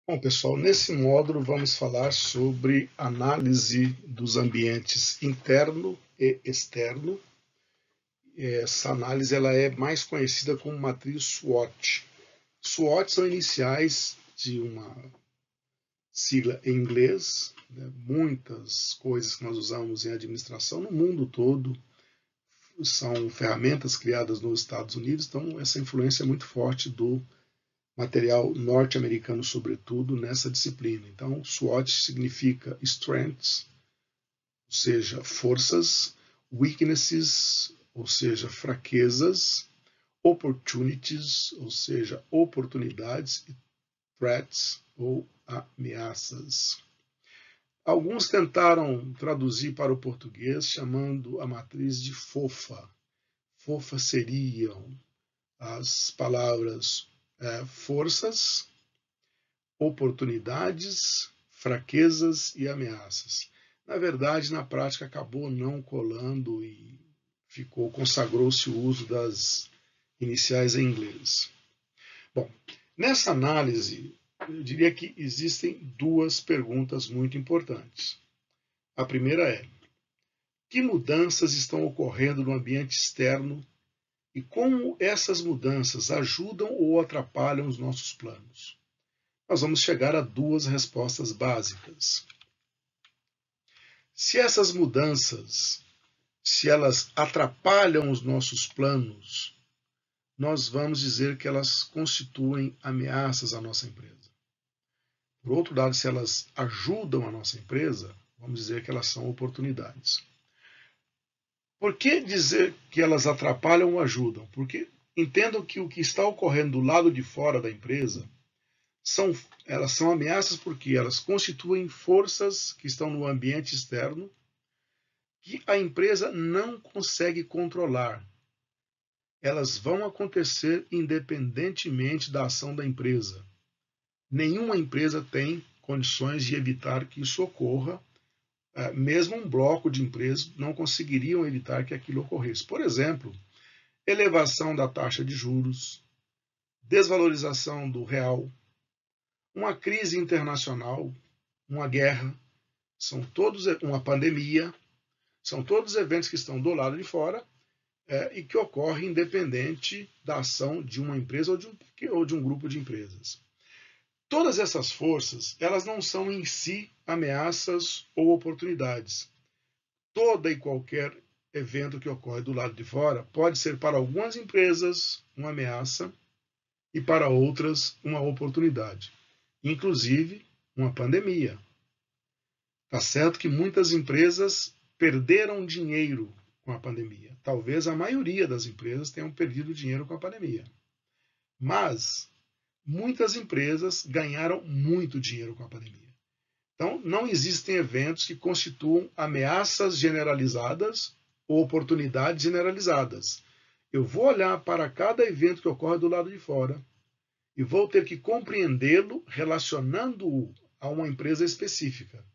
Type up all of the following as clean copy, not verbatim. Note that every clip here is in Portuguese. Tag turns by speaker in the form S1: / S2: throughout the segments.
S1: Bom, pessoal, nesse módulo vamos falar sobre análise dos ambientes interno e externo. Essa análise ela é mais conhecida como matriz SWOT. SWOT são iniciais de uma sigla em inglês, né? Muitas coisas que nós usamos em administração no mundo todo são ferramentas criadas nos Estados Unidos, então essa influência é muito forte do material norte-americano, sobretudo, nessa disciplina. Então, SWOT significa strengths, ou seja, forças, weaknesses, ou seja, fraquezas, opportunities, ou seja, oportunidades, e threats, ou ameaças. Alguns tentaram traduzir para o português chamando a matriz de FOFA. FOFA seriam as palavras forças, oportunidades, fraquezas e ameaças. Na verdade, na prática, acabou não colando e consagrou-se o uso das iniciais em inglês. Bom, nessa análise, eu diria que existem duas perguntas muito importantes. A primeira é: que mudanças estão ocorrendo no ambiente externo e como essas mudanças ajudam ou atrapalham os nossos planos? Nós vamos chegar a duas respostas básicas. Se essas mudanças, se elas atrapalham os nossos planos, nós vamos dizer que elas constituem ameaças à nossa empresa. Por outro lado, se elas ajudam a nossa empresa, vamos dizer que elas são oportunidades. Por que dizer que elas atrapalham ou ajudam? Porque entendam que o que está ocorrendo do lado de fora da empresa elas são ameaças porque elas constituem forças que estão no ambiente externo que a empresa não consegue controlar. Elas vão acontecer independentemente da ação da empresa. Nenhuma empresa tem condições de evitar que isso ocorra. Mesmo um bloco de empresas não conseguiriam evitar que aquilo ocorresse. Por exemplo, elevação da taxa de juros, desvalorização do real, uma crise internacional, uma guerra, uma pandemia, são todos eventos que estão do lado de fora e que ocorrem independente da ação de uma empresa ou de um grupo de empresas. Todas essas forças, elas não são em si ameaças ou oportunidades. Toda e qualquer evento que ocorre do lado de fora pode ser para algumas empresas uma ameaça e para outras uma oportunidade. Inclusive uma pandemia. Está certo que muitas empresas perderam dinheiro com a pandemia. Talvez a maioria das empresas tenham perdido dinheiro com a pandemia. Mas muitas empresas ganharam muito dinheiro com a pandemia. Então, não existem eventos que constituam ameaças generalizadas ou oportunidades generalizadas. Eu vou olhar para cada evento que ocorre do lado de fora e vou ter que compreendê-lo relacionando-o a uma empresa específica.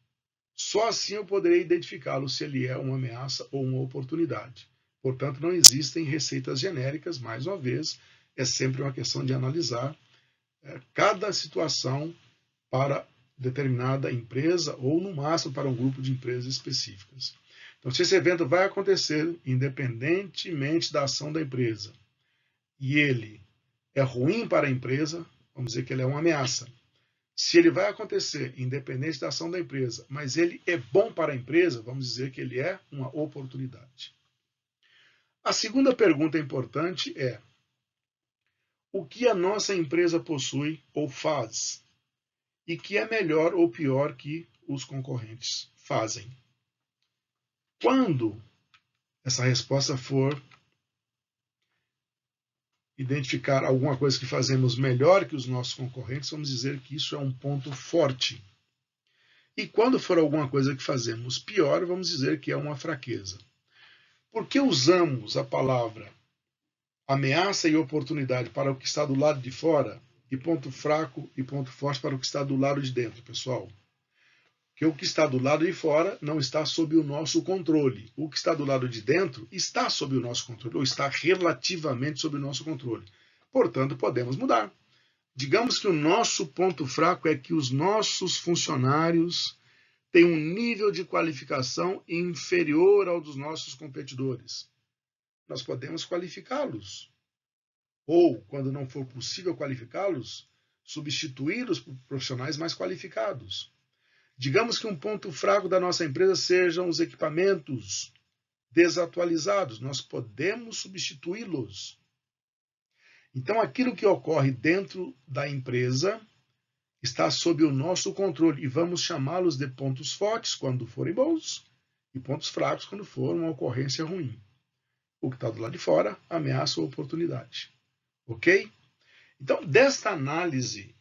S1: Só assim eu poderei identificá-lo se ele é uma ameaça ou uma oportunidade. Portanto, não existem receitas genéricas, mais uma vez, é sempre uma questão de analisar cada situação para determinada empresa ou, no máximo, para um grupo de empresas específicas. Então, se esse evento vai acontecer independentemente da ação da empresa e ele é ruim para a empresa, vamos dizer que ele é uma ameaça. Se ele vai acontecer independente da ação da empresa, mas ele é bom para a empresa, vamos dizer que ele é uma oportunidade. A segunda pergunta importante é: o que a nossa empresa possui ou faz e que é melhor ou pior que os concorrentes fazem? Quando essa resposta for identificar alguma coisa que fazemos melhor que os nossos concorrentes, vamos dizer que isso é um ponto forte. E quando for alguma coisa que fazemos pior, vamos dizer que é uma fraqueza. Por que usamos a palavra ameaça e oportunidade para o que está do lado de fora e ponto fraco e ponto forte para o que está do lado de dentro, pessoal? Porque o que está do lado de fora não está sob o nosso controle. O que está do lado de dentro está sob o nosso controle, ou está relativamente sob o nosso controle. Portanto, podemos mudar. Digamos que o nosso ponto fraco é que os nossos funcionários têm um nível de qualificação inferior ao dos nossos competidores. Nós podemos qualificá-los. Ou, quando não for possível qualificá-los, substituí-los por profissionais mais qualificados. Digamos que um ponto fraco da nossa empresa sejam os equipamentos desatualizados. Nós podemos substituí-los. Então, aquilo que ocorre dentro da empresa está sob o nosso controle e vamos chamá-los de pontos fortes quando forem bons e pontos fracos quando for uma ocorrência ruim. O que está do lado de fora, ameaça ou oportunidade. Ok? Então, desta análise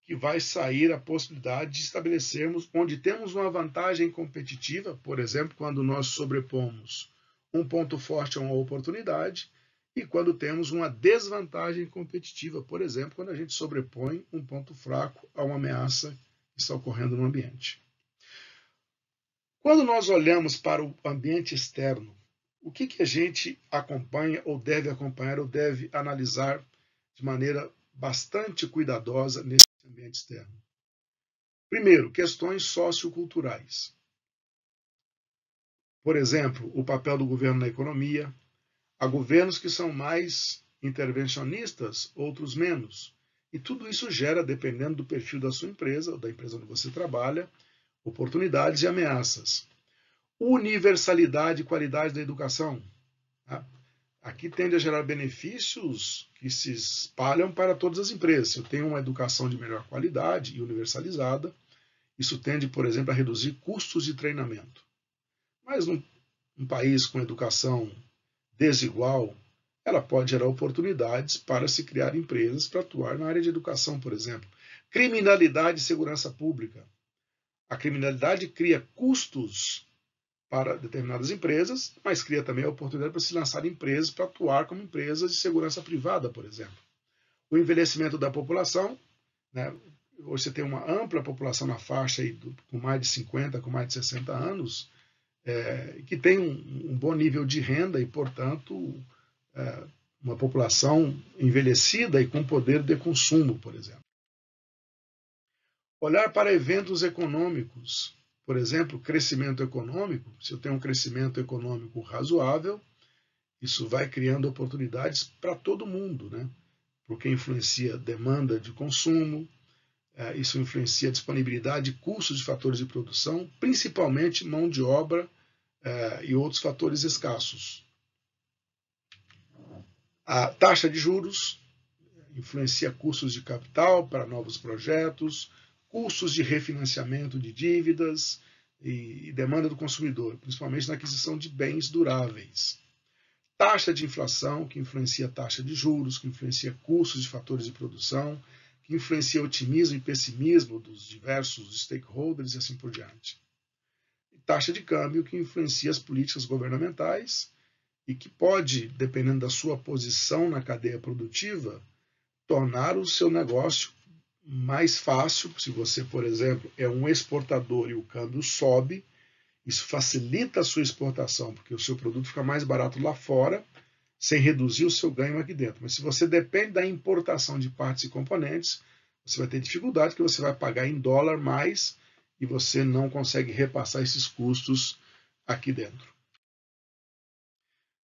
S1: que vai sair a possibilidade de estabelecermos onde temos uma vantagem competitiva, por exemplo, quando nós sobrepomos um ponto forte a uma oportunidade, e quando temos uma desvantagem competitiva, por exemplo, quando a gente sobrepõe um ponto fraco a uma ameaça que está ocorrendo no ambiente. Quando nós olhamos para o ambiente externo, o que a gente acompanha ou deve acompanhar ou deve analisar de maneira bastante cuidadosa nesse ambiente externo? Primeiro, questões socioculturais. Por exemplo, o papel do governo na economia. Há governos que são mais intervencionistas, outros menos. E tudo isso gera, dependendo do perfil da sua empresa, ou da empresa onde você trabalha, oportunidades e ameaças. Universalidade e qualidade da educação. Aqui tende a gerar benefícios que se espalham para todas as empresas. Se eu tenho uma educação de melhor qualidade e universalizada, isso tende, por exemplo, a reduzir custos de treinamento. Mas num país com educação desigual, ela pode gerar oportunidades para se criar empresas para atuar na área de educação, por exemplo. Criminalidade e segurança pública. A criminalidade cria custos para determinadas empresas, mas cria também a oportunidade para se lançar empresas para atuar como empresas de segurança privada, por exemplo. O envelhecimento da população, né? Hoje você tem uma ampla população na faixa aí com mais de 50, com mais de 60 anos, que tem um bom nível de renda e, portanto, uma população envelhecida e com poder de consumo, por exemplo. Olhar para eventos econômicos, por exemplo, crescimento econômico. Se eu tenho um crescimento econômico razoável, isso vai criando oportunidades para todo mundo, né? Porque influencia demanda de consumo, isso influencia a disponibilidade e custos de fatores de produção, principalmente mão de obra e outros fatores escassos. A taxa de juros influencia custos de capital para novos projetos, custos de refinanciamento de dívidas e demanda do consumidor, principalmente na aquisição de bens duráveis. Taxa de inflação, que influencia a taxa de juros, que influencia custos de fatores de produção, que influencia otimismo e pessimismo dos diversos stakeholders e assim por diante. E taxa de câmbio, que influencia as políticas governamentais e que pode, dependendo da sua posição na cadeia produtiva, tornar o seu negócio mais fácil. Se você, por exemplo, é um exportador e o câmbio sobe, isso facilita a sua exportação, porque o seu produto fica mais barato lá fora, sem reduzir o seu ganho aqui dentro. Mas se você depende da importação de partes e componentes, você vai ter dificuldade, porque você vai pagar em dólar mais e você não consegue repassar esses custos aqui dentro.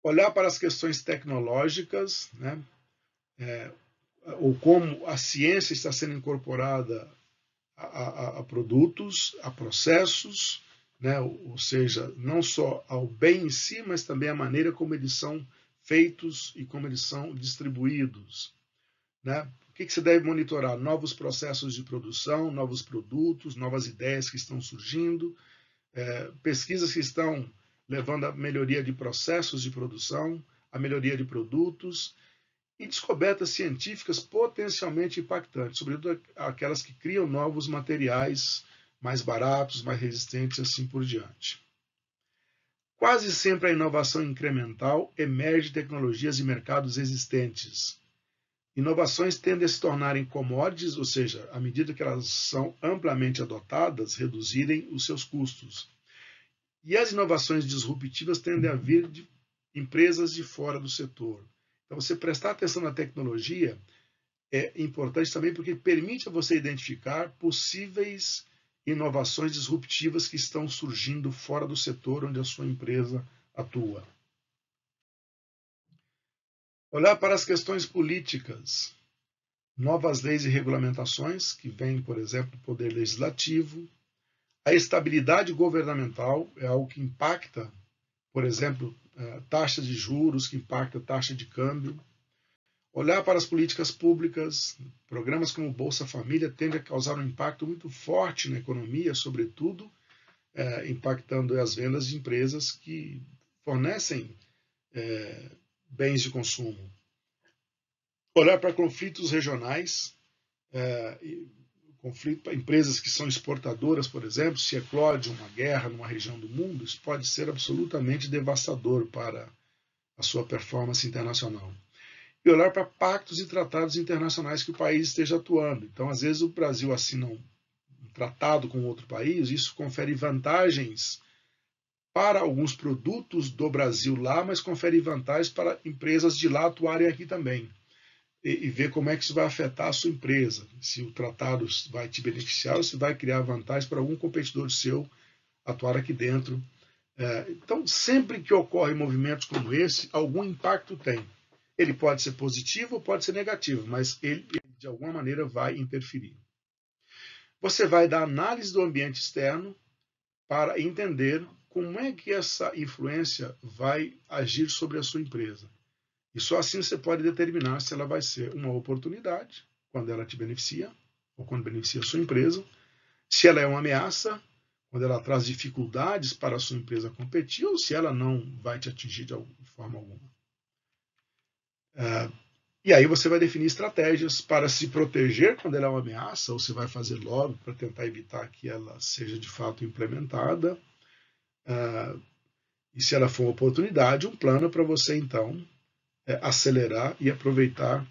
S1: Olhar para as questões tecnológicas, né? Ou como a ciência está sendo incorporada a produtos, a processos, né? Ou seja, não só ao bem em si, mas também a maneira como eles são feitos e como eles são distribuídos. Né? O que você deve monitorar? Novos processos de produção, novos produtos, novas ideias que estão surgindo, pesquisas que estão levando à melhoria de processos de produção, à melhoria de produtos, e descobertas científicas potencialmente impactantes, sobretudo aquelas que criam novos materiais mais baratos, mais resistentes e assim por diante. Quase sempre a inovação incremental emerge de tecnologias e mercados existentes. Inovações tendem a se tornarem commodities, ou seja, à medida que elas são amplamente adotadas, reduzirem os seus custos. E as inovações disruptivas tendem a vir de empresas de fora do setor. Então, você prestar atenção na tecnologia é importante também porque permite a você identificar possíveis inovações disruptivas que estão surgindo fora do setor onde a sua empresa atua. Olhar para as questões políticas, novas leis e regulamentações, que vêm, por exemplo, do Poder Legislativo. A estabilidade governamental é algo que impacta, por exemplo, taxa de juros, que impacta a taxa de câmbio. Olhar para as políticas públicas, programas como Bolsa Família tendem a causar um impacto muito forte na economia, sobretudo impactando as vendas de empresas que fornecem bens de consumo. Olhar para conflitos regionais, empresas que são exportadoras, por exemplo, se eclode uma guerra numa região do mundo, isso pode ser absolutamente devastador para a sua performance internacional. E olhar para pactos e tratados internacionais que o país esteja atuando. Então, às vezes, o Brasil assina um tratado com outro país, isso confere vantagens para alguns produtos do Brasil lá, mas confere vantagens para empresas de lá atuarem aqui também. E ver como é que isso vai afetar a sua empresa. Se o tratado vai te beneficiar ou se vai criar vantagens para algum competidor seu atuar aqui dentro. Então, sempre que ocorrem movimentos como esse, algum impacto tem. Ele pode ser positivo ou pode ser negativo, mas ele de alguma maneira vai interferir. Você vai dar análise do ambiente externo para entender como é que essa influência vai agir sobre a sua empresa. E só assim você pode determinar se ela vai ser uma oportunidade, quando ela te beneficia, ou quando beneficia a sua empresa, se ela é uma ameaça, quando ela traz dificuldades para a sua empresa competir, ou se ela não vai te atingir de forma alguma. E aí você vai definir estratégias para se proteger quando ela é uma ameaça, ou você vai fazer logo para tentar evitar que ela seja de fato implementada. E se ela for uma oportunidade, um plano para você então acelerar e aproveitar